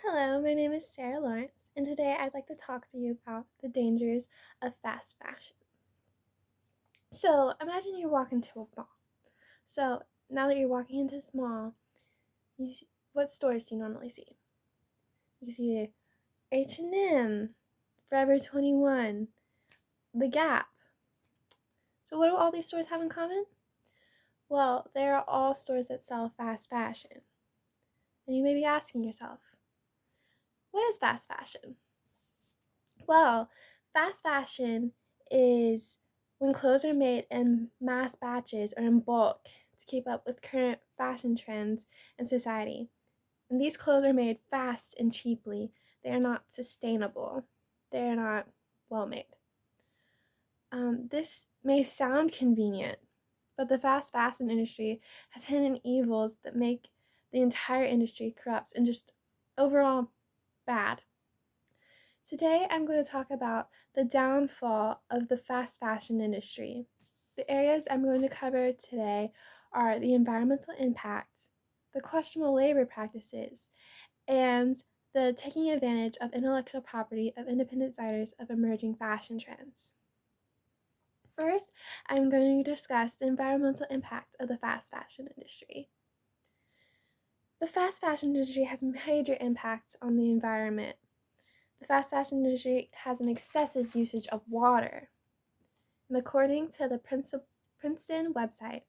Hello, my name is Sarah Lawrence, and today I'd like to talk to you about the dangers of fast fashion. So, imagine you walk into a mall. So, now that you're walking into this mall, what stores do you normally see? You see H&M, Forever 21, The Gap. So, what do all these stores have in common? Well, they are all stores that sell fast fashion. And you may be asking yourself, what is fast fashion? Well, fast fashion is when clothes are made in mass batches or in bulk to keep up with current fashion trends in society. And these clothes are made fast and cheaply. They are not sustainable. They are not well made. This may sound convenient, but the fast fashion industry has hidden evils that make the entire industry corrupt and just overall bad. Today, I'm going to talk about the downfall of the fast fashion industry. The areas I'm going to cover today are the environmental impact, the questionable labor practices, and the taking advantage of intellectual property of independent designers of emerging fashion trends. First, I'm going to discuss the environmental impact of the fast fashion industry. The fast fashion industry has major impacts on the environment. The fast fashion industry has an excessive usage of water. And according to the Princeton website,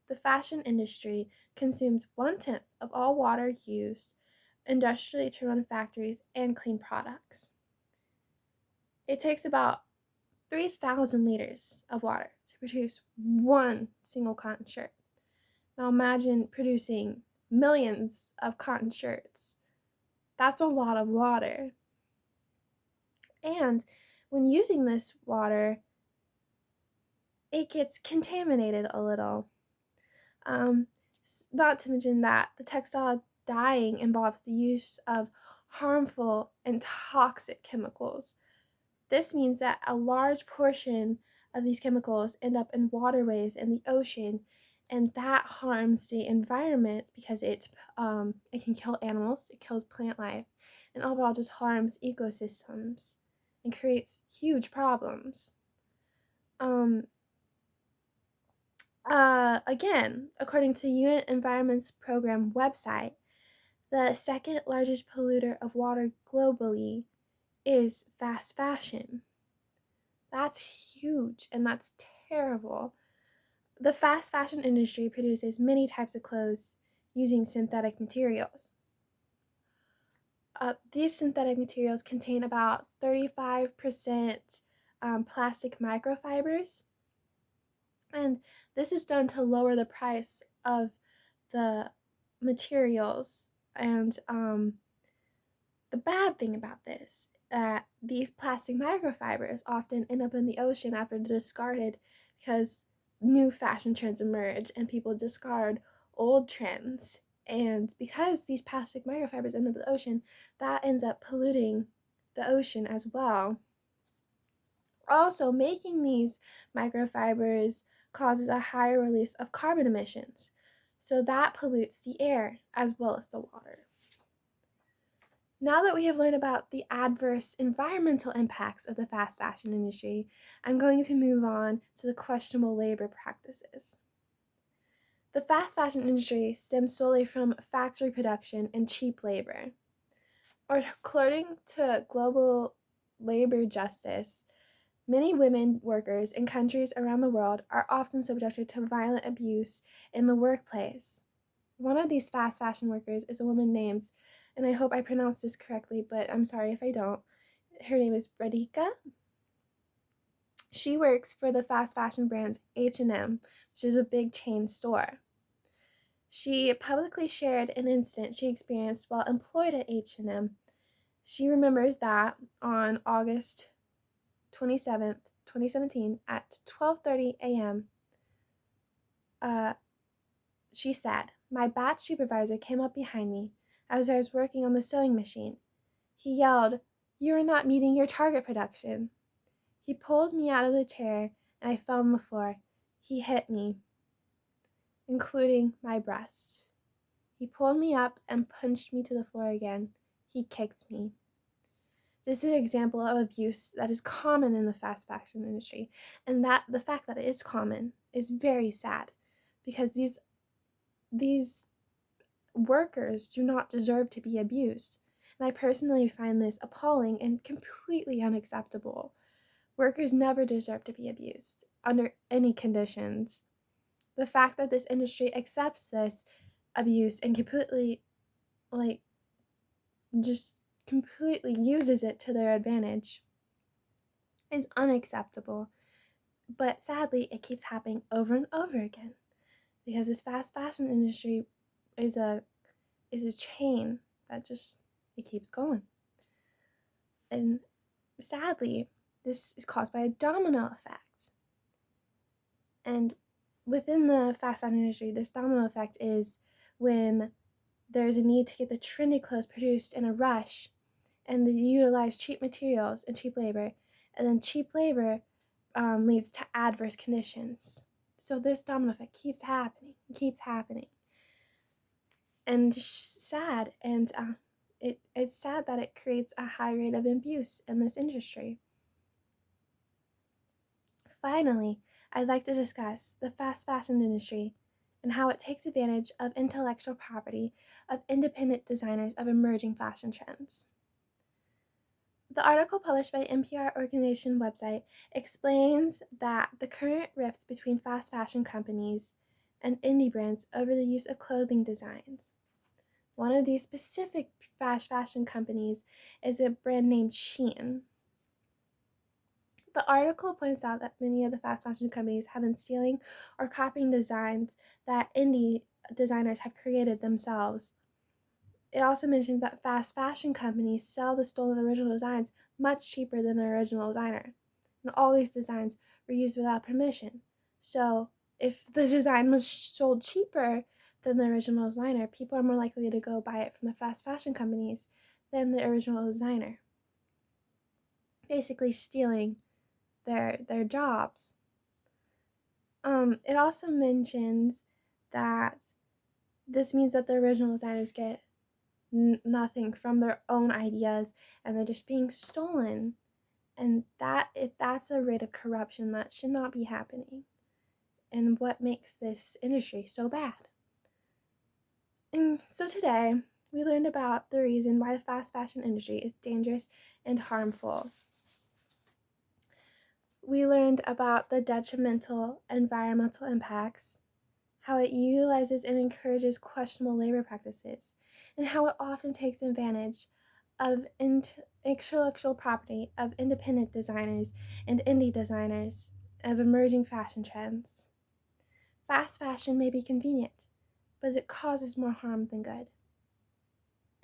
the fashion industry consumes 1/10 of all water used industrially to run factories and clean products. It takes about 3,000 liters of water to produce one single cotton shirt. Now imagine producing millions of cotton shirts. That's a lot of water. And when using this water, it gets contaminated a little. Not to mention that the textile dyeing involves the use of harmful and toxic chemicals. This means that a large portion of these chemicals end up in waterways in the ocean, and that harms the environment because it can kill animals, it kills plant life, and overall just harms ecosystems and creates huge problems. Again, according to UN Environment's program website, the second largest polluter of water globally is fast fashion. That's huge and that's terrible. The fast fashion industry produces many types of clothes using synthetic materials. These synthetic materials contain about 35% plastic microfibers, and this is done to lower the price of the materials. And the bad thing about this, these plastic microfibers often end up in the ocean after they're discarded because new fashion trends emerge and people discard old trends. And because these plastic microfibers end up in the ocean, that ends up polluting the ocean as well. Also, making these microfibers causes a higher release of carbon emissions, so that pollutes the air as well as the water. Now that we have learned about the adverse environmental impacts of the fast fashion industry, I'm going to move on to the questionable labor practices. The fast fashion industry stems solely from factory production and cheap labor. According to Global Labor Justice, many women workers in countries around the world are often subjected to violent abuse in the workplace. One of these fast fashion workers is a woman named, and I hope I pronounced this correctly, but I'm sorry if I don't. Her name is Radhika. She works for the fast fashion brand H&M, which is a big chain store. She publicly shared an incident she experienced while employed at H&M. She remembers that on August 27th, 2017 at 12:30 a.m., she said, "My batch supervisor came up behind me as I was working on the sewing machine. He yelled, 'You are not meeting your target production.' He pulled me out of the chair and I fell on the floor. He hit me, including my breast. He pulled me up and punched me to the floor again. he kicked me. This is an example of abuse that is common in the fast fashion industry, and that the fact that it is common is very sad, because these workers do not deserve to be abused. And I personally find this appalling and completely unacceptable. Workers never deserve to be abused under any conditions. The fact that this industry accepts this abuse and completely, like, just completely uses it to their advantage is unacceptable. But sadly, it keeps happening over and over again, because this fast fashion industry is a chain that just, it keeps going. And sadly, this is caused by a domino effect. And within the fast fashion industry, this domino effect is when there's a need to get the trendy clothes produced in a rush, and they utilize cheap materials and cheap labor, and then cheap labor leads to adverse conditions. So this domino effect keeps happening, and sad. And it's sad that it creates a high rate of abuse in this industry. Finally, I'd like to discuss the fast fashion industry and how it takes advantage of intellectual property of independent designers of emerging fashion trends. The article published by the NPR organization website explains that the current rift between fast fashion companies and indie brands over the use of clothing designs. One of these specific fast fashion companies is a brand named Shein. The article points out that many of the fast fashion companies have been stealing or copying designs that indie designers have created themselves. It also mentions that fast fashion companies sell the stolen original designs much cheaper than the original designer. And all these designs were used without permission. So if the design was sold cheaper than the original designer, people are more likely to go buy it from the fast fashion companies than the original designer. Basically stealing their jobs. It also mentions that this means that the original designers get nothing from their own ideas, and they're just being stolen. And that's a rate of corruption that should not be happening, and what makes this industry so bad. And so today we learned about the reason why the fast fashion industry is dangerous and harmful. We learned about the detrimental environmental impacts, how it utilizes and encourages questionable labor practices, and how it often takes advantage of intellectual property of independent designers and indie designers of emerging fashion trends. Fast fashion may be convenient, but it causes more harm than good.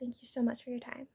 Thank you so much for your time.